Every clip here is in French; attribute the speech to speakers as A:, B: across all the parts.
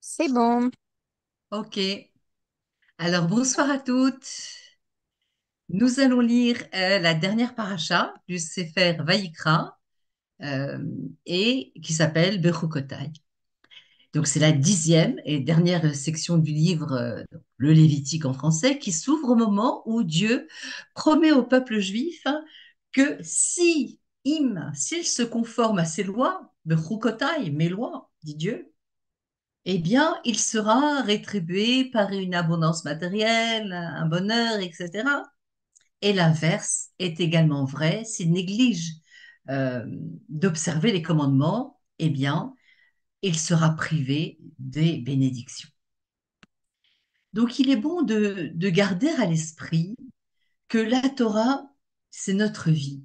A: C'est bon.
B: Ok, alors bonsoir à toutes. Nous allons lire la dernière paracha du Sefer Vaïkra euh, et qui s'appelle Bechukotai. Donc c'est la 10e et dernière section du livre, le Lévitique en français, qui s'ouvre au moment où Dieu promet au peuple juif que s'il se conforme à ses lois, Bechukotai, mes lois, dit Dieu, eh bien, il sera rétribué par une abondance matérielle, un bonheur, etc. Et l'inverse est également vrai. S'il néglige euh, d'observer les commandements, eh bien, il sera privé des bénédictions. Donc, il est bon de garder à l'esprit que la Torah, c'est notre vie,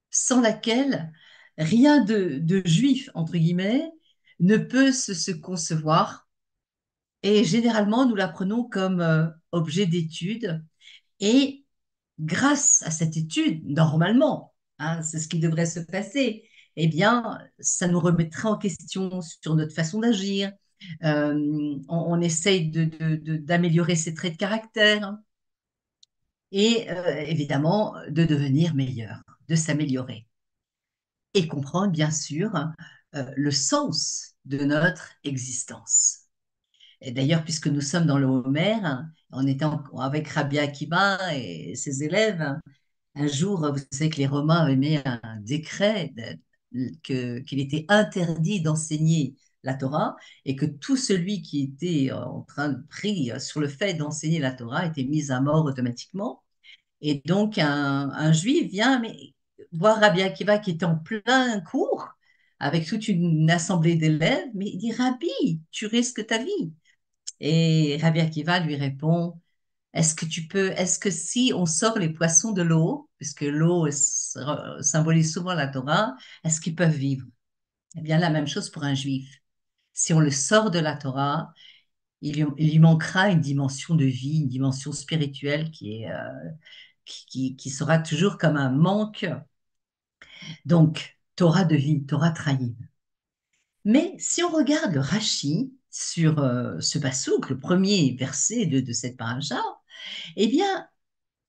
B: sans laquelle rien de juif, entre guillemets, ne peut se concevoir. Et généralement, nous la prenons comme objet d'étude. Et grâce à cette étude, normalement, hein, c'est ce qui devrait se passer, eh bien, ça nous remettra en question sur notre façon d'agir. On essaye d'améliorer ses traits de caractère et évidemment de devenir meilleur, de s'améliorer et comprendre, bien sûr, le sens de notre existence. Et d'ailleurs, puisque nous sommes dans le Homer, on était avec Rabbi Akiva et ses élèves. Un jour, vous savez que les Romains avaient mis un décret qu'il était interdit d'enseigner la Torah et que tout celui qui était en train de prier sur le fait d'enseigner la Torah était mis à mort automatiquement. Et donc, un juif vient voir Rabbi Akiva qui est en plein cours avec toute une assemblée d'élèves, mais il dit, Rabbi, tu risques ta vie. Et Rabbi Akiva lui répond, est-ce que si on sort les poissons de l'eau, puisque l'eau symbolise souvent la Torah, est-ce qu'ils peuvent vivre? Eh bien, la même chose pour un juif. Si on le sort de la Torah, il lui manquera une dimension de vie, une dimension spirituelle qui sera toujours comme un manque. Donc, Torah de vie, Torah trahie. Mais si on regarde le Rashi sur ce passouk, le premier verset de cette paracha, eh bien,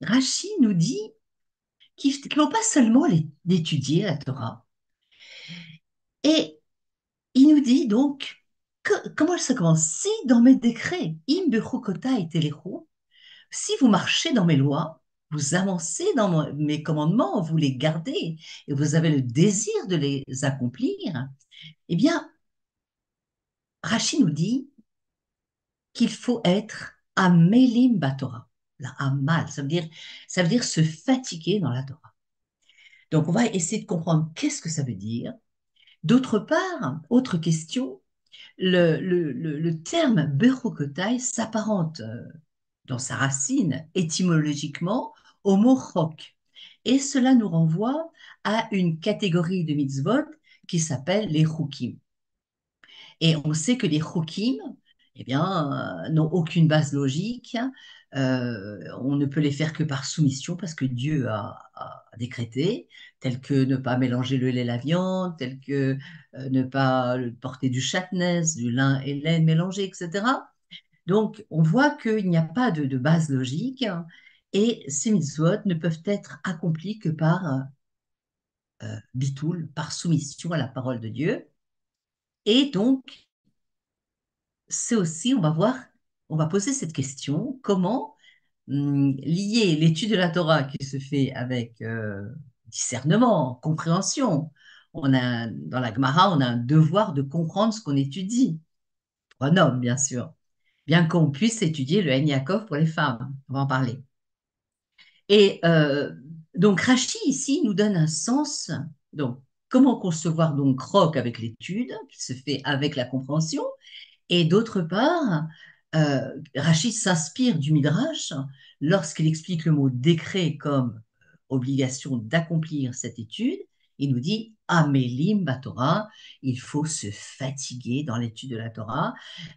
B: Rashi nous dit qui n'ont pas seulement d'étudier la Torah. Et il nous dit donc, comment ça commence? Si dans mes décrets, im bechukota et telechu, si vous marchez dans mes lois, vous avancez dans mes commandements, vous les gardez et vous avez le désir de les accomplir, eh bien, Rashi nous dit qu'il faut être amelim batorah. La amal, ça veut dire se fatiguer dans la Torah. Donc, on va essayer de comprendre qu'est-ce que ça veut dire. D'autre part, autre question, le terme Bechukotai s'apparente dans sa racine étymologiquement au mot chok. Et cela nous renvoie à une catégorie de mitzvot qui s'appelle les chukim. Et on sait que les chukim, eh bien, n'ont aucune base logique. On ne peut les faire que par soumission parce que Dieu a décrété, tel que ne pas mélanger le lait et la viande, tel que ne pas porter du châtenesse, du lin et laine mélangés, etc. Donc, on voit qu'il n'y a pas de base logique et ces mitzvot ne peuvent être accomplis que par bitoul, par soumission à la parole de Dieu. Et donc, c'est aussi, on va poser cette question, comment lier l'étude de la Torah qui se fait avec discernement, compréhension. Dans la Gemara, on a un devoir de comprendre ce qu'on étudie, pour un homme, bien sûr, bien qu'on puisse étudier le En Yaakov pour les femmes. On va en parler. Et donc, Rashi, ici, nous donne un sens. Donc, comment concevoir donc Roc avec l'étude, qui se fait avec la compréhension, et d'autre part, Rachid s'inspire du Midrash lorsqu'il explique le mot décret comme obligation d'accomplir cette étude. Il nous dit Amélim Torah, il faut se fatiguer dans l'étude de la Torah.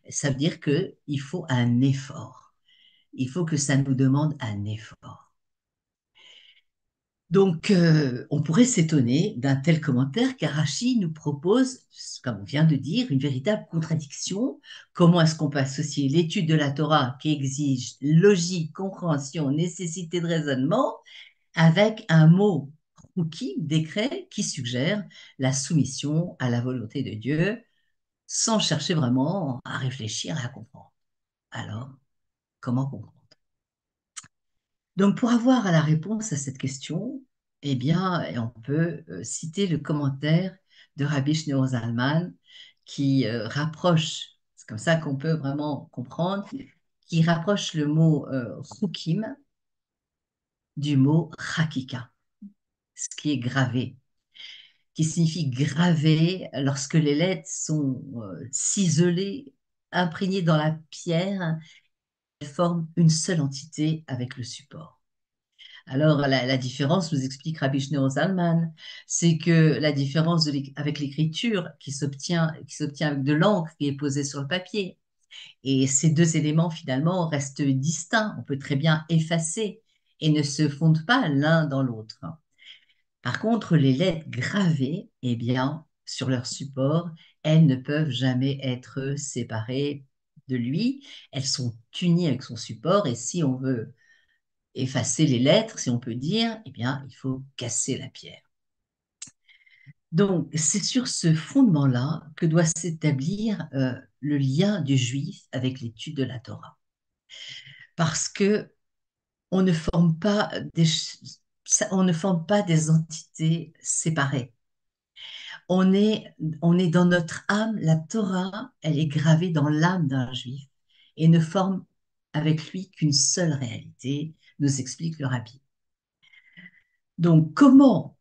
B: Ça veut dire qu'il faut un effort. Il faut que ça nous demande un effort. Donc, on pourrait s'étonner d'un tel commentaire car Rachid nous propose, comme on vient de dire, une véritable contradiction. Comment est-ce qu'on peut associer l'étude de la Torah qui exige logique, compréhension, nécessité de raisonnement avec un mot qui décret qui suggère la soumission à la volonté de Dieu sans chercher vraiment à réfléchir et à comprendre. Alors, comment comprendre? Donc, pour avoir la réponse à cette question, eh bien, on peut citer le commentaire de Rabbi Shneur Zalman qui rapproche, c'est comme ça qu'on peut vraiment comprendre, qui rapproche le mot chukim du mot chakika, ce qui est gravé, qui signifie gravé lorsque les lettres sont ciselées, imprégnées dans la pierre, elles forment une seule entité avec le support. Alors, la différence, nous explique Rabbi Shneur Zalman, c'est que la différence avec l'écriture qui s'obtient avec de l'encre qui est posée sur le papier, et ces deux éléments finalement restent distincts. On peut très bien effacer et ne se fondent pas l'un dans l'autre. Par contre, les lettres gravées, eh bien, sur leur support, elles ne peuvent jamais être séparées de lui. Elles sont unies avec son support et si on veut effacer les lettres, si on peut dire, eh bien, il faut casser la pierre. Donc, c'est sur ce fondement-là que doit s'établir le lien du juif avec l'étude de la Torah. Parce que on ne forme pas on ne forme pas des entités séparées. On est, on est dans notre âme, la Torah, elle est gravée dans l'âme d'un juif et ne forme avec lui qu'une seule réalité, nous explique le rabbi. Donc, comment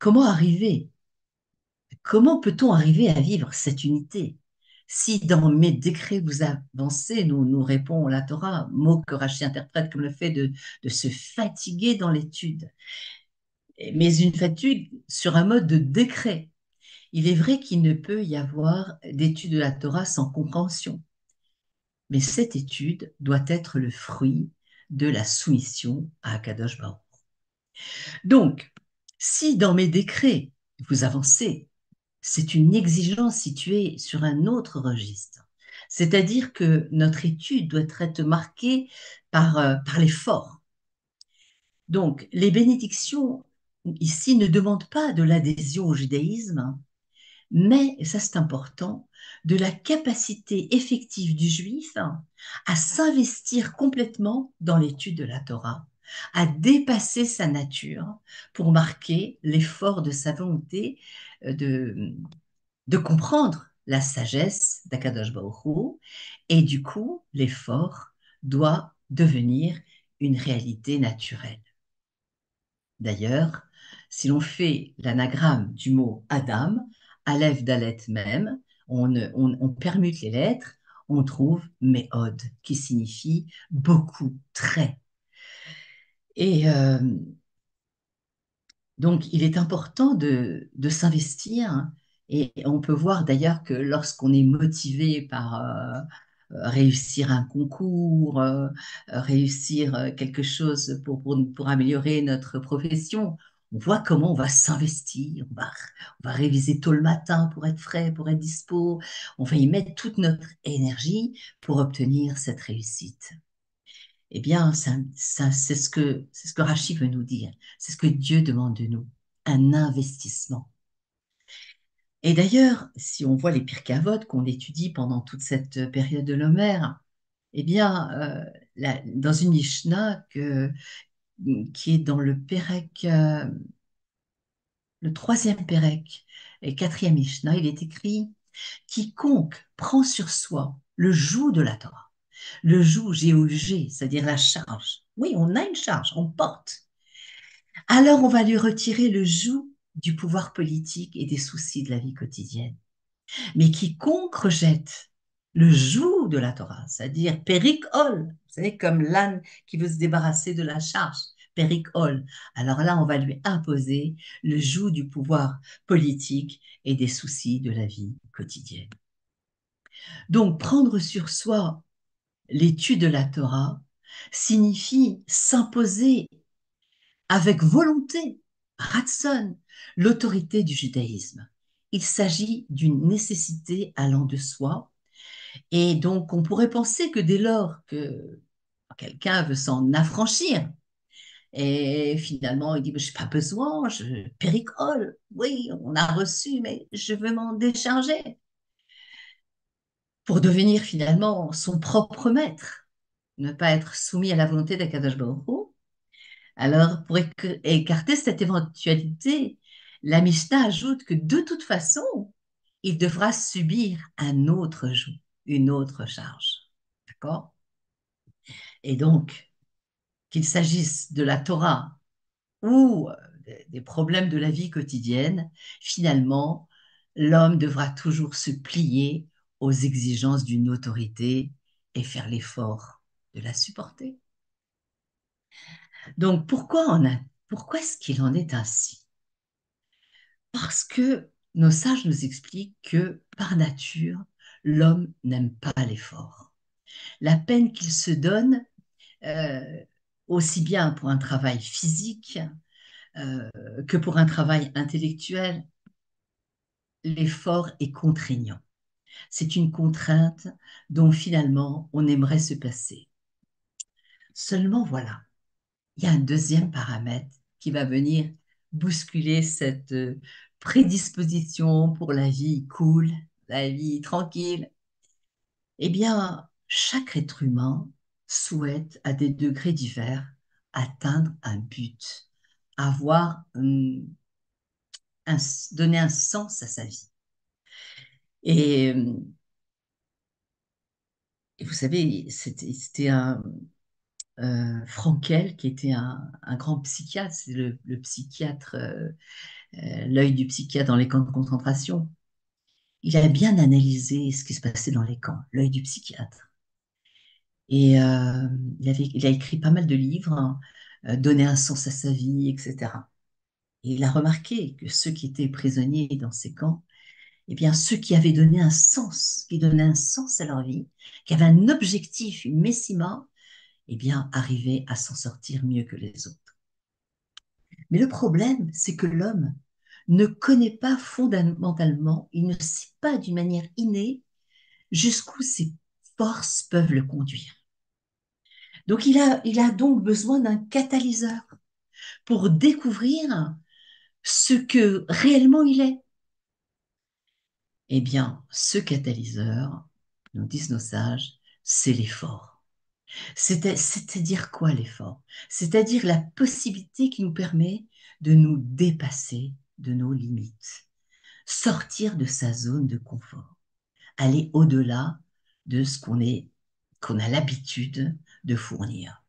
B: peut-on arriver à vivre cette unité? Si dans mes décrets vous avancez, nous répond la Torah, mot que Rachi interprète comme le fait de se fatiguer dans l'étude, mais une fatigue sur un mode de décret. Il est vrai qu'il ne peut y avoir d'étude de la Torah sans compréhension, mais cette étude doit être le fruit de la soumission à Akadosh Baruch. Donc, si dans mes décrets vous avancez, c'est une exigence située sur un autre registre. C'est-à-dire que notre étude doit être marquée par l'effort. Donc, les bénédictions ici ne demandent pas de l'adhésion au judaïsme, mais, et ça c'est important, de la capacité effective du juif à s'investir complètement dans l'étude de la Torah, à dépasser sa nature pour marquer l'effort de sa volonté de, de comprendre la sagesse d'Akadosh Baruch Hu, et du coup, l'effort doit devenir une réalité naturelle. D'ailleurs, si l'on fait l'anagramme du mot Adam, Aleph Dalet même, on permute les lettres, on trouve Méod, qui signifie beaucoup, très. Et donc, il est important de s'investir, hein. Et on peut voir d'ailleurs que lorsqu'on est motivé par réussir un concours, réussir quelque chose pour améliorer notre profession, on voit comment on va s'investir, on va réviser tôt le matin pour être frais, pour être dispo, on va y mettre toute notre énergie pour obtenir cette réussite. Eh bien, c'est ce que Rachid veut nous dire. C'est ce que Dieu demande de nous, un investissement. Et d'ailleurs, si on voit les Pirkei Avot qu'on étudie pendant toute cette période de l'Homère, eh bien, dans une Mishnah qui est dans le Pérec, le troisième Pérec et quatrième Mishnah, il est écrit quiconque prend sur soi le joug de la Torah, le joug, G-O-G, c'est-à-dire la charge. Oui, on a une charge, on porte. Alors on va lui retirer le joug du pouvoir politique et des soucis de la vie quotidienne. Mais quiconque rejette le joug de la Torah, c'est-à-dire Perikol, vous savez, comme l'âne qui veut se débarrasser de la charge, Perikol, alors là on va lui imposer le joug du pouvoir politique et des soucis de la vie quotidienne. Donc prendre sur soi l'étude de la Torah signifie s'imposer avec volonté, ratson, l'autorité du judaïsme. Il s'agit d'une nécessité allant de soi. Et donc, on pourrait penser que dès lors que quelqu'un veut s'en affranchir, et finalement, il dit, je n'ai pas besoin, je péricole. Oui, on a reçu, mais je veux m'en décharger pour devenir finalement son propre maître, ne pas être soumis à la volonté d'Akadosh Baruch Hu. Alors, pour écarter cette éventualité, la Mishnah ajoute que de toute façon, il devra subir un autre joug, une autre charge. D'accord? Et donc, qu'il s'agisse de la Torah ou des problèmes de la vie quotidienne, finalement, l'homme devra toujours se plier aux exigences d'une autorité et faire l'effort de la supporter. Donc, pourquoi est-ce qu'il en est ainsi? Parce que nos sages nous expliquent que par nature, l'homme n'aime pas l'effort. La peine qu'il se donne, euh, aussi bien pour un travail physique euh, que pour un travail intellectuel, l'effort est contraignant. C'est une contrainte dont finalement on aimerait se passer. Seulement voilà, il y a un deuxième paramètre qui va venir bousculer cette prédisposition pour la vie cool, la vie tranquille. Eh bien, chaque être humain souhaite, à des degrés divers, atteindre un but, avoir donner un sens à sa vie. Et, et vous savez, c'était un Frankel qui était un grand psychiatre, c'est le psychiatre, l'œil du psychiatre dans les camps de concentration. Il a bien analysé ce qui se passait dans les camps, l'œil du psychiatre. Et il a écrit pas mal de livres, hein, donner un sens à sa vie, etc. Et il a remarqué que ceux qui étaient prisonniers dans ces camps, eh bien, ceux qui avaient donné un sens, qui donnaient un sens à leur vie, qui avaient un objectif, une messima, eh bien, arrivaient à s'en sortir mieux que les autres. Mais le problème, c'est que l'homme ne connaît pas fondamentalement, il ne sait pas d'une manière innée jusqu'où ses forces peuvent le conduire. Donc il a donc besoin d'un catalyseur pour découvrir ce que réellement il est. Eh bien, ce catalyseur, nous disent nos sages, c'est l'effort. C'est-à-dire quoi l'effort? C'est-à-dire la possibilité qui nous permet de nous dépasser de nos limites, sortir de sa zone de confort, aller au-delà de ce qu'on a l'habitude de fournir.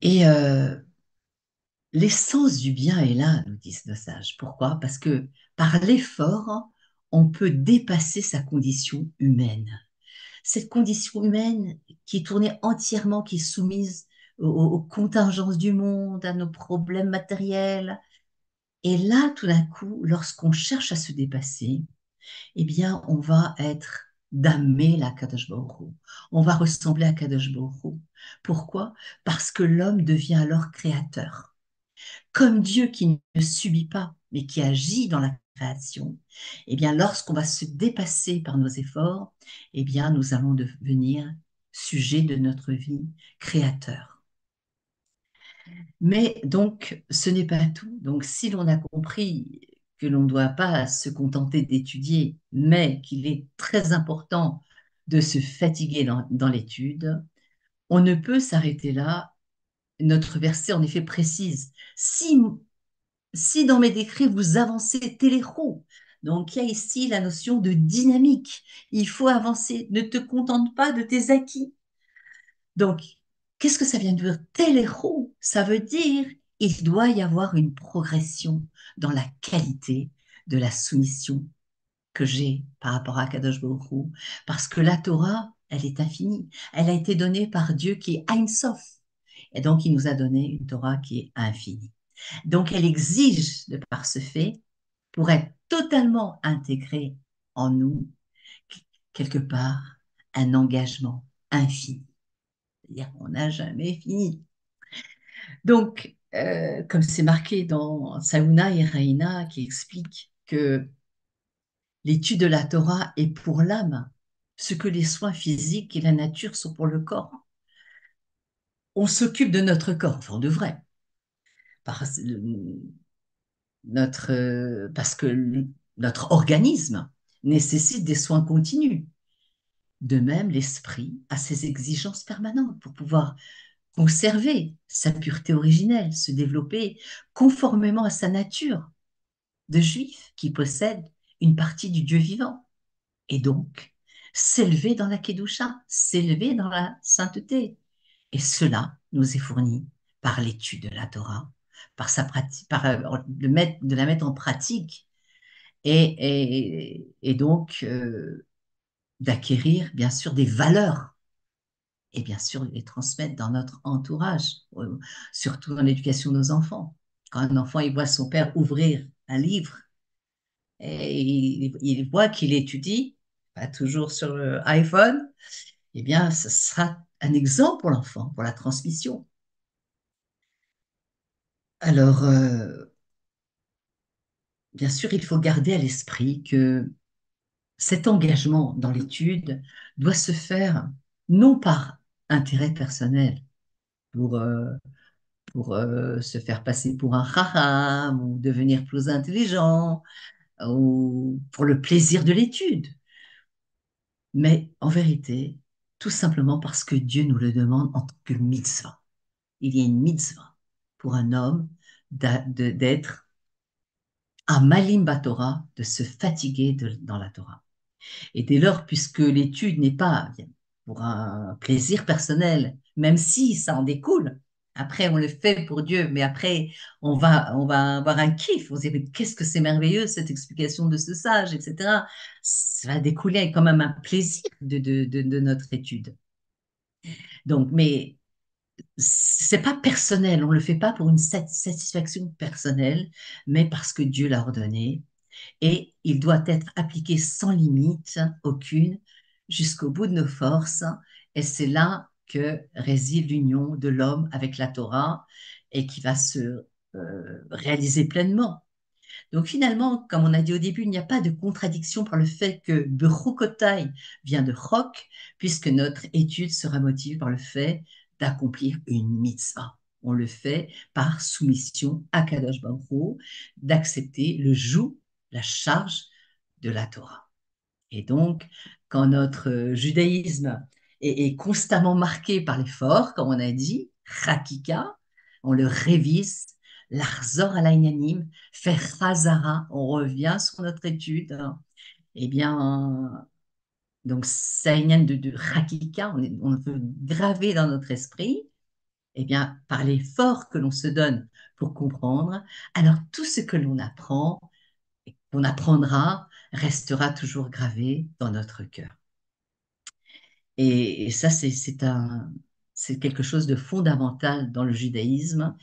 B: Et l'essence du bien est là, nous disent nos sages. Pourquoi? Parce que par l'effort, on peut dépasser sa condition humaine. Cette condition humaine qui est tournée entièrement, qui est soumise aux contingences du monde, à nos problèmes matériels. Et là, tout d'un coup, lorsqu'on cherche à se dépasser, eh bien, on va être damé la Kadosh Baruch Hu. On va ressembler à Kadosh Baruch Hu. Pourquoi? Parce que l'homme devient alors créateur. Comme Dieu qui ne subit pas, mais qui agit dans la création, eh bien, lorsqu'on va se dépasser par nos efforts, eh bien, nous allons devenir sujet de notre vie, créateur. Mais donc, ce n'est pas tout. Donc, si l'on a compris que l'on ne doit pas se contenter d'étudier, mais qu'il est très important de se fatiguer dans l'étude, on ne peut s'arrêter là. Notre verset, en effet, précise, si dans mes décrets vous avancez téléro, donc il y a ici la notion de dynamique. Il faut avancer. Ne te contente pas de tes acquis. Donc, qu'est-ce que ça vient de dire téléro? Ça veut dire il doit y avoir une progression dans la qualité de la soumission que j'ai par rapport à Kadosh Baruch Hu, parce que la Torah, elle est infinie. Elle a été donnée par Dieu qui est Ein Sof. Et donc, il nous a donné une Torah qui est infinie. Donc, elle exige, de par ce fait, pour être totalement intégrée en nous, quelque part, un engagement infini. C'est-à-dire qu'on n'a jamais fini. Donc, comme c'est marqué dans Saouna et Reina, qui explique que l'étude de la Torah est pour l'âme, ce que les soins physiques et la nature sont pour le corps. On s'occupe de notre corps, enfin, on devrait, parce, parce que notre organisme nécessite des soins continus. De même, l'esprit a ses exigences permanentes pour pouvoir conserver sa pureté originelle, se développer conformément à sa nature de juif qui possède une partie du Dieu vivant. Et donc, s'élever dans la Kedusha, s'élever dans la sainteté. Et cela nous est fourni par l'étude de la Torah, par sa pratique, par de la mettre en pratique et donc d'acquérir bien sûr des valeurs et bien sûr les transmettre dans notre entourage, surtout dans l'éducation de nos enfants. Quand un enfant il voit son père ouvrir un livre et il voit qu'il étudie, pas toujours sur le iPhone, eh bien, ce sera un exemple pour l'enfant, pour la transmission. Alors, bien sûr, il faut garder à l'esprit que cet engagement dans l'étude doit se faire non par intérêt personnel, pour, euh, pour se faire passer pour un raham ou devenir plus intelligent, ou pour le plaisir de l'étude, mais en vérité, tout simplement parce que Dieu nous le demande en tant que mitzvah. Il y a une mitzvah pour un homme d'être un malim Torah, de se fatiguer dans la Torah. Et dès lors, puisque l'étude n'est pas pour un plaisir personnel, même si ça en découle, après on le fait pour Dieu, mais après on va avoir un kiff, on se dit mais qu'est-ce que c'est merveilleux cette explication de ce sage, etc. Ça va découler quand même un plaisir de notre étude. Donc, mais c'est pas personnel, on le fait pas pour une satisfaction personnelle, mais parce que Dieu l'a ordonné et il doit être appliqué sans limite aucune jusqu'au bout de nos forces. Et c'est là que réside l'union de l'homme avec la Torah et qui va se réaliser pleinement. Donc finalement, comme on a dit au début, il n'y a pas de contradiction par le fait que Bechukotai vient de Chok, puisque notre étude sera motivée par le fait d'accomplir une mitzvah. On le fait par soumission à Kadosh Baruch Hu, d'accepter le joug, la charge de la Torah. Et donc, quand notre judaïsme est constamment marqué par l'effort, comme on a dit, Chakika, on le révise, l'Arzor à l'Aïnanim, faire Chazara, on revient sur notre étude, hein. Eh bien, donc, Saïnian de Chakika, on veut graver dans notre esprit, eh bien, par l'effort que l'on se donne pour comprendre, alors tout ce que l'on apprend, qu'on apprendra, restera toujours gravé dans notre cœur. Et ça, c'est quelque chose de fondamental dans le judaïsme.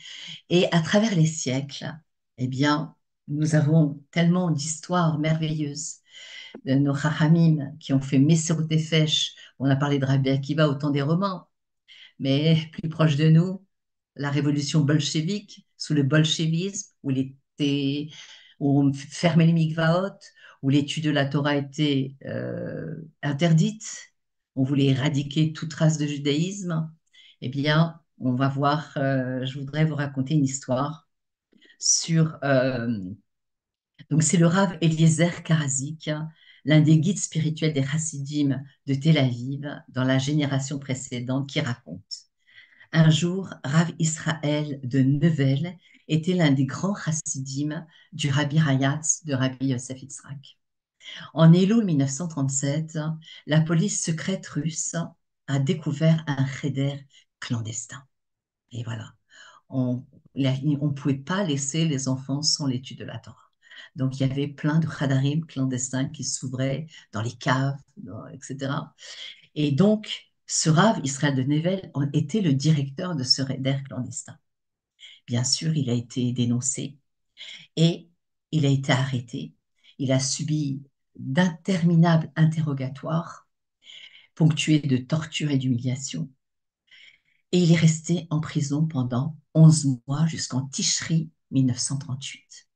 B: Et à travers les siècles, eh bien, nous avons tellement d'histoires merveilleuses de nos Chachamim qui ont fait Messirut Nefesh. On a parlé de Rabbi Akiva au temps des Romains, mais plus proche de nous, la révolution bolchevique, sous le bolchevisme, où on fermait les mikvaot, où l'étude de la Torah était interdite, on voulait éradiquer toute trace de judaïsme, eh bien, on va voir, je voudrais vous raconter une histoire sur, donc c'est le Rav Eliezer Karazik, l'un des guides spirituels des Chassidim de Tel Aviv dans la génération précédente, qui raconte. Un jour, Rav Israël de Nevel était l'un des grands chassidim du Rabbi Rayatz de Rabbi Yosef Yitzhak. En Elul 1937, la police secrète russe a découvert un cheder clandestin. Et voilà, on ne pouvait pas laisser les enfants sans l'étude de la Torah. Donc, il y avait plein de chadarim clandestins qui s'ouvraient dans les caves, etc. Et donc, ce Rav Israël de Nevel était le directeur de ce Reder clandestin. Bien sûr, il a été dénoncé et il a été arrêté. Il a subi d'interminables interrogatoires ponctués de tortures et d'humiliations. et il est resté en prison pendant 11 mois jusqu'en Tishri 1938.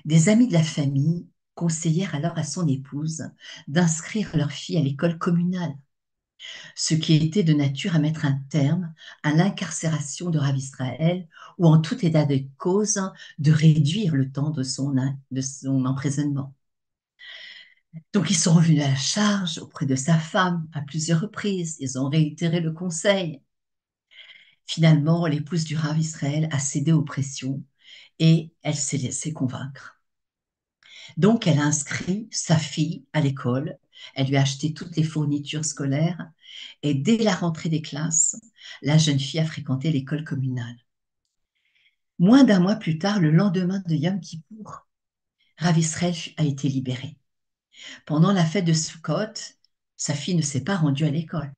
B: Des amis de la famille conseillèrent alors à son épouse d'inscrire leur fille à l'école communale, ce qui était de nature à mettre un terme à l'incarcération de Rav Israël ou en tout état de cause de réduire le temps de son emprisonnement. Donc ils sont revenus à la charge auprès de sa femme à plusieurs reprises, ils ont réitéré le conseil. Finalement, l'épouse du Rav Israël a cédé aux pressions et elle s'est laissée convaincre. Donc, elle a inscrit sa fille à l'école, elle lui a acheté toutes les fournitures scolaires et dès la rentrée des classes, la jeune fille a fréquenté l'école communale. Moins d'un mois plus tard, le lendemain de Yom Kippour, Rav Israël a été libéré. Pendant la fête de Sukkot, sa fille ne s'est pas rendue à l'école.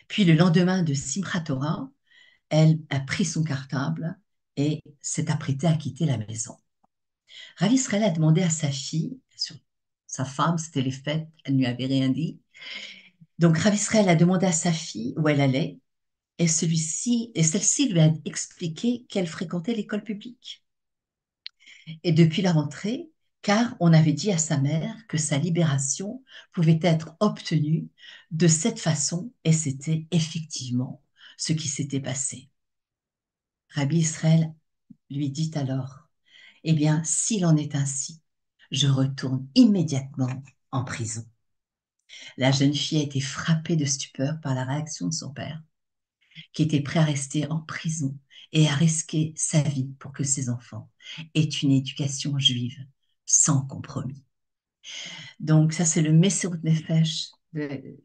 B: Puis le lendemain de Simchat Torah, elle a pris son cartable et s'est apprêtée à quitter la maison. Rav Israël a demandé à sa fille, sa femme, c'était les fêtes, elle ne lui avait rien dit. Donc Rav Israël a demandé à sa fille où elle allait et celle-ci lui a expliqué qu'elle fréquentait l'école publique. Et depuis la rentrée, car on avait dit à sa mère que sa libération pouvait être obtenue de cette façon et c'était effectivement ce qui s'était passé. Rabbi Israël lui dit alors, eh bien, s'il en est ainsi, je retourne immédiatement en prison. La jeune fille a été frappée de stupeur par la réaction de son père, qui était prêt à rester en prison et à risquer sa vie pour que ses enfants aient une éducation juive sans compromis. Donc ça, c'est le Messirut Nefesh de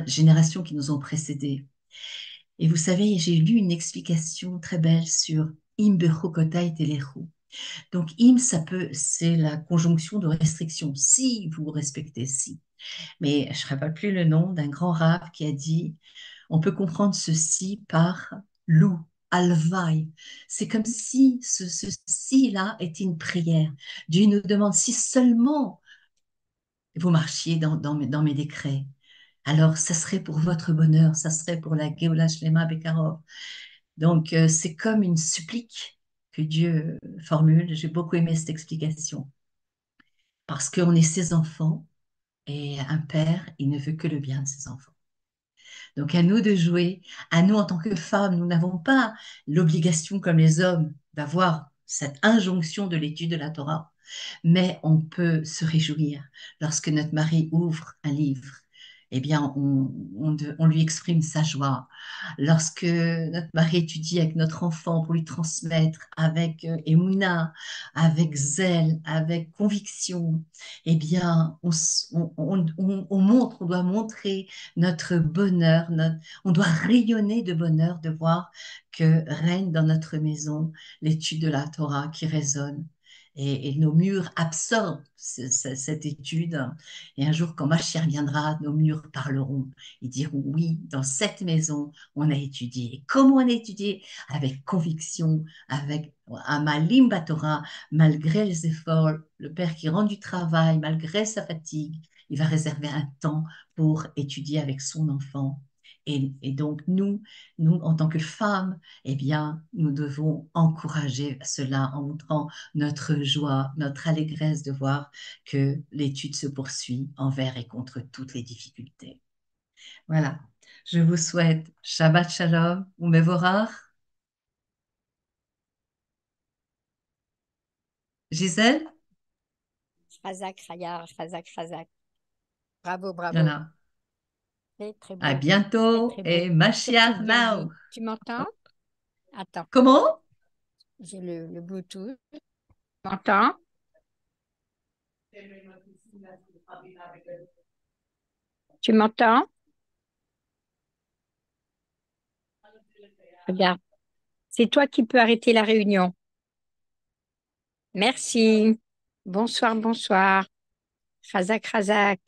B: générations qui nous ont précédés. Et vous savez, j'ai lu une explication très belle sur Im Bechukotai Telechu. Donc, im, c'est la conjonction de restriction. Si vous respectez, si. Mais je ne rappelle plus le nom d'un grand rave qui a dit, on peut comprendre ceci par lou, alvaï. C'est comme si ce si-là était une prière. Dieu nous demande si seulement vous marchiez dans mes décrets. Alors, ça serait pour votre bonheur, ça serait pour la Geoula Shlema Bekarov. Donc, c'est comme une supplique que Dieu formule. J'ai beaucoup aimé cette explication. Parce qu'on est ses enfants et un père, il ne veut que le bien de ses enfants. Donc, à nous de jouer. À nous, en tant que femmes, nous n'avons pas l'obligation, comme les hommes, d'avoir cette injonction de l'étude de la Torah, mais on peut se réjouir lorsque notre mari ouvre un livre. Eh bien, on lui exprime sa joie. Lorsque notre mari étudie avec notre enfant pour lui transmettre avec émouna, avec zèle, avec conviction, eh bien, on doit montrer notre bonheur, on doit rayonner de bonheur de voir que règne dans notre maison l'étude de la Torah qui résonne. Et nos murs absorbent cette étude. Et un jour, quand Mashiach viendra, nos murs parleront. Ils diront, oui, dans cette maison, on a étudié. Et comment on a étudié? Avec conviction, avec Amalim Batorah, malgré les efforts, le père qui rend du travail, malgré sa fatigue, il va réserver un temps pour étudier avec son enfant. Et donc, nous, en tant que femmes, eh bien, nous devons encourager cela en montrant notre joie, notre allégresse de voir que l'étude se poursuit envers et contre toutes les difficultés. Voilà. Je vous souhaite Shabbat Shalom ou Mevorach. Gisèle?
A: Razak, Rayar, Razak, Razak. Bravo, bravo.
B: Voilà.
A: Très, très
B: À
A: beau. Très,
B: bientôt
A: très beau.
B: et
A: Surtout
B: Mashiach
A: bien
B: now.
A: dit. Tu m'entends? Attends,
B: Comment?
A: j'ai le Bluetooth. Tu m'entends? Tu m'entends? Regarde. C'est toi qui peux arrêter la réunion. Merci. Bonsoir, bonsoir. Razak, Razak.